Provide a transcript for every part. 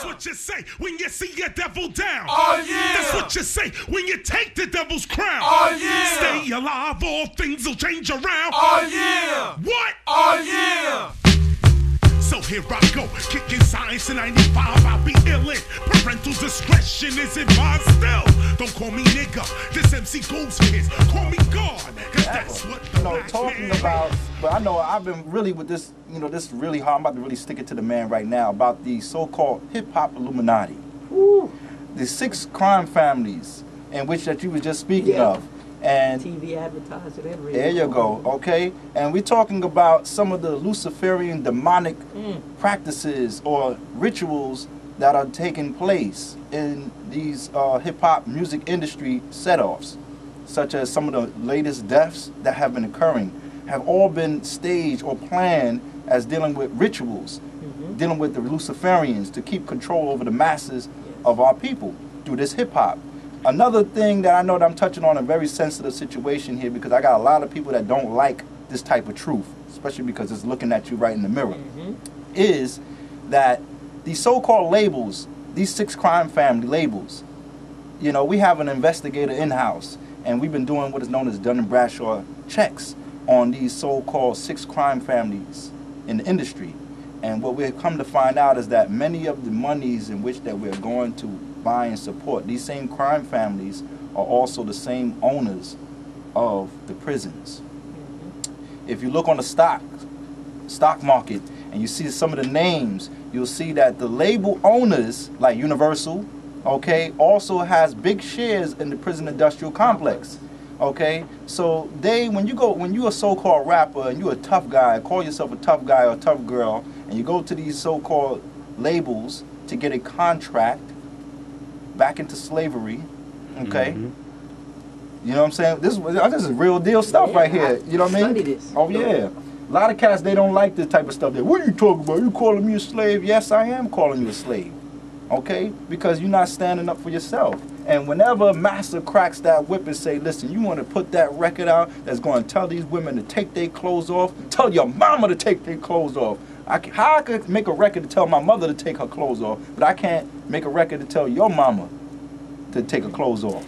That's what you say when you see your devil down. Oh yeah. That's what you say when you take the devil's crown. Oh yeah. Stay alive, all things will change around. Oh yeah. What? Oh yeah. So here I go, kicking science in 95, I'll be illin'. Parental discretion is advised still. Don't call me nigga, this MC goes for his. Call me God, cause that's what the black talking man about, is. but I know I've been really with this, this is really hard. I'm about to really stick it to the man right now about the so-called hip-hop Illuminati. Woo. The 6 crime families in which that you was just speaking of. And TV advertising and radio. there you go, okay? And we're talking about some of the Luciferian demonic practices or rituals that are taking place in these hip-hop music industry set-offs, such as some of the latest deaths that have been occurring, have all been staged or planned as dealing with rituals, dealing with the Luciferians to keep control over the masses of our people through this hip-hop. Another thing that I know that I'm touching on a very sensitive situation here, because I got a lot of people that don't like this type of truth, especially because it's looking at you right in the mirror, is that these so-called labels, these 6 crime family labels, we have an investigator in-house, and we've been doing what is known as Dun & Bradshaw checks on these so-called 6 crime families in the industry. And what we've come to find out is that many of the monies in which that we're going to buy and support, these same crime families are also the same owners of the prisons. If you look on the stock market and you see some of the names, you'll see that the label owners, like Universal, okay, also has big shares in the prison industrial complex. Okay, so when you're a so-called rapper and you're a tough guy, call yourself a tough guy or a tough girl, and you go to these so-called labels to get a contract back into slavery, okay? You know what I'm saying? This is real deal stuff right here. You know what I mean? Oh yeah. A lot of cats, they don't like this type of stuff. What are you talking about? You calling me a slave? Yes, I am calling you a slave. Okay? Because you're not standing up for yourself. And whenever Master cracks that whip and say, listen, you want to put that record out that's going to tell these women to take their clothes off, tell your mama to take their clothes off. How I could make a record to tell my mother to take her clothes off, but I can't make a record to tell your mama to take her clothes off?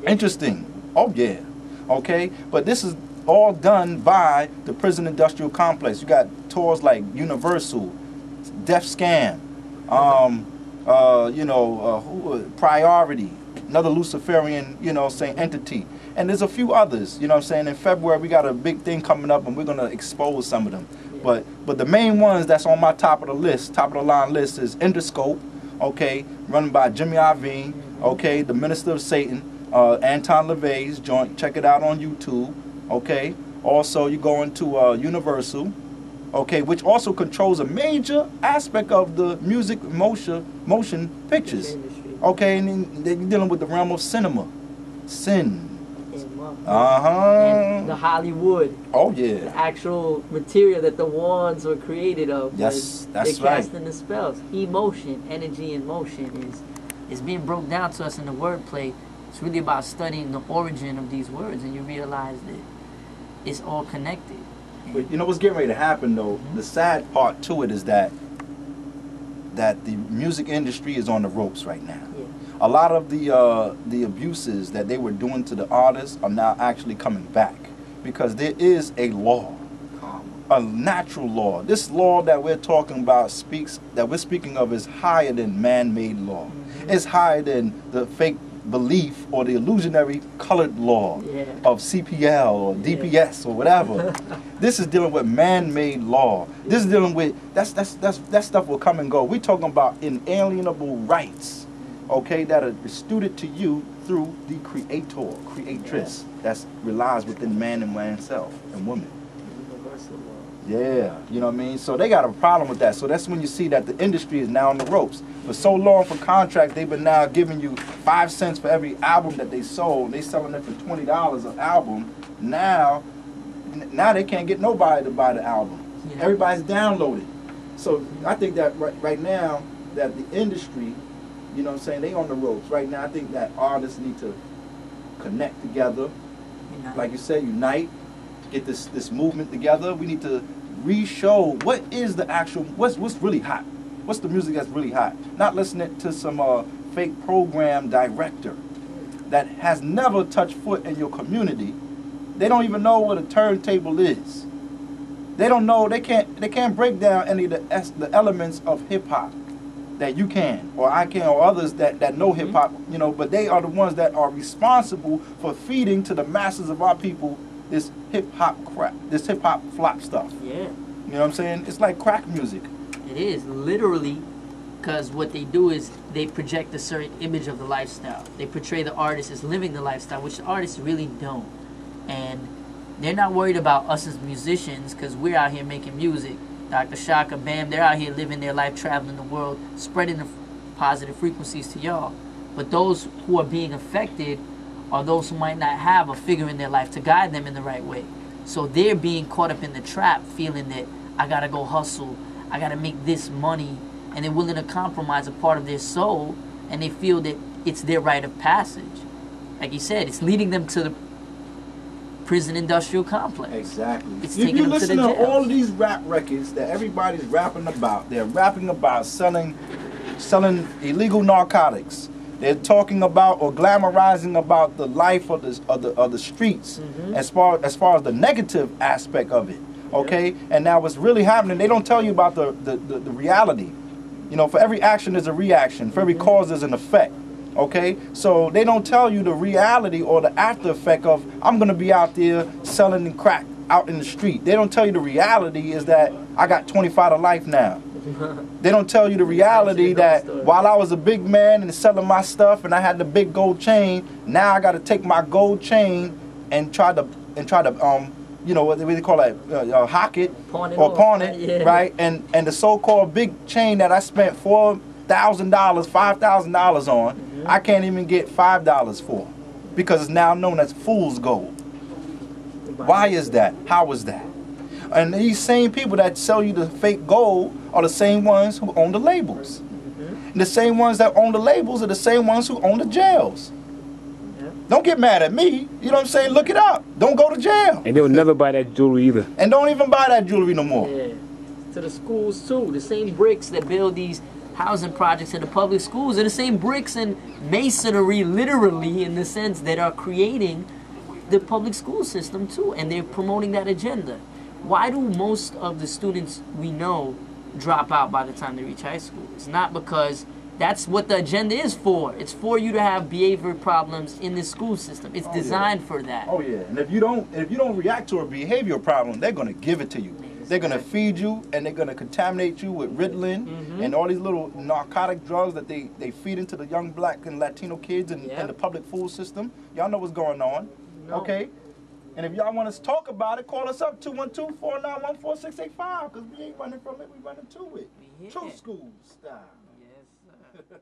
Interesting. Oh yeah. Okay? But this is all done by the prison industrial complex. You got tours like Universal, Def Scam, Priority, another Luciferian, entity. And there's a few others, In February, we got a big thing coming up, and we're going to expose some of them. But the main ones that's on my top of the line list is Interscope, okay, run by Jimmy Iovine, okay, the Minister of Satan, Anton LaVey's joint. Check it out on YouTube, okay. Also, you go into Universal, okay, which also controls a major aspect of the music motion pictures, okay, and then you're dealing with the realm of sin. And the Hollywood. Oh yeah. The actual material that the wands were created of. Yes, that's they're casting the spells. Emotion, energy in motion is being broke down to us in the wordplay. It's really about studying the origin of these words, and you realize that it's all connected. But you know what's getting ready to happen though? The sad part to it is that the music industry is on the ropes right now. Yeah. A lot of the abuses that they were doing to the artists are now actually coming back because there is a law, a natural law. This law that we're talking about we're speaking of is higher than man-made law. It's higher than the fake belief or the illusionary colored law of CPL or DPS or whatever. This is dealing with man-made law. This is dealing with that stuff will come and go. We're talking about inalienable rights, okay, that are instituted to you through the creatress that relies within man and oneself and woman. Yeah, you know what I mean? So they got a problem with that. So that's when you see that the industry is now on the ropes. For so long for contracts, they've been now giving you 5 cents for every album that they sold. They selling it for $20 an album. Now they can't get nobody to buy the album. Yeah. Everybody's downloaded. So I think that right now that the industry, you know what I'm saying, they on the ropes. Right now I think that artists need to connect together. Like you said, unite, get this movement together. We need to re-show what is the actual, what's really hot. What's the music that's really hot? Not listening to some fake program director that has never touched foot in your community. They don't even know what a turntable is. They don't know, they can't break down any of the elements of hip hop that you can, or I can, or others that know hip hop, you know, but they are the ones that are responsible for feeding to the masses of our people this hip hop crap, this hip hop flop stuff. Yeah. You know what I'm saying? It's like crack music. It is, literally, because what they do is they project a certain image of the lifestyle. They portray the artist as living the lifestyle, which the artists really don't. And they're not worried about us as musicians, because we're out here making music. Dr. Shaka, Bam, they're out here living their life, traveling the world, spreading the positive frequencies to y'all. But those who are being affected are those who might not have a figure in their life to guide them in the right way. So they're being caught up in the trap, feeling that I gotta go hustle, I gotta make this money, and they're willing to compromise a part of their soul, and they feel that it's their rite of passage. Like you said, it's leading them to the prison industrial complex. Exactly. It's If taking you them to listen the to jails. all of these rap records that everybody's rapping about, they're rapping about selling illegal narcotics. They're talking about or glamorizing about the life of the streets as far as the negative aspect of it. Okay? And now what's really happening, they don't tell you about the reality. You know, for every action there's a reaction, for every cause there's an effect. Okay, so they don't tell you the reality or the after effect of I'm gonna be out there selling crack out in the street. They don't tell you the reality is that I got 25 to life now. They don't tell you the reality that while I was a big man and selling my stuff and I had the big gold chain, now I got to take my gold chain and try to you know what they call it, hock it or pawn it, right? And the so-called big chain that I spent $4,000, $5,000 on, I can't even get $5 for, because it's now known as fool's gold. Why is that? How is that? And these same people that sell you the fake gold are the same ones who own the labels. And the same ones that own the labels are the same ones who own the jails. Don't get mad at me. You know what I'm saying? Look it up. Don't go to jail. And they'll never buy that jewelry either. And don't even buy that jewelry no more. Yeah. To the schools too. The same bricks that build these housing projects in the public schools are the same bricks and masonry, literally, in the sense that are creating the public school system too. And they're promoting that agenda. Why do most of the students we know drop out by the time they reach high school? It's not because that's what the agenda is for. It's for you to have behavior problems in the school system. It's designed for that. Oh yeah, and if you don't react to a behavioral problem, they're gonna give it to you. They're gonna feed you, and they're gonna contaminate you with Ritalin and all these little narcotic drugs that they feed into the young black and Latino kids and the public food system. Y'all know what's going on, okay? And if y'all want us to talk about it, call us up 212-491-4685, because we ain't running from it, we running to it. True school style. Yes, sir.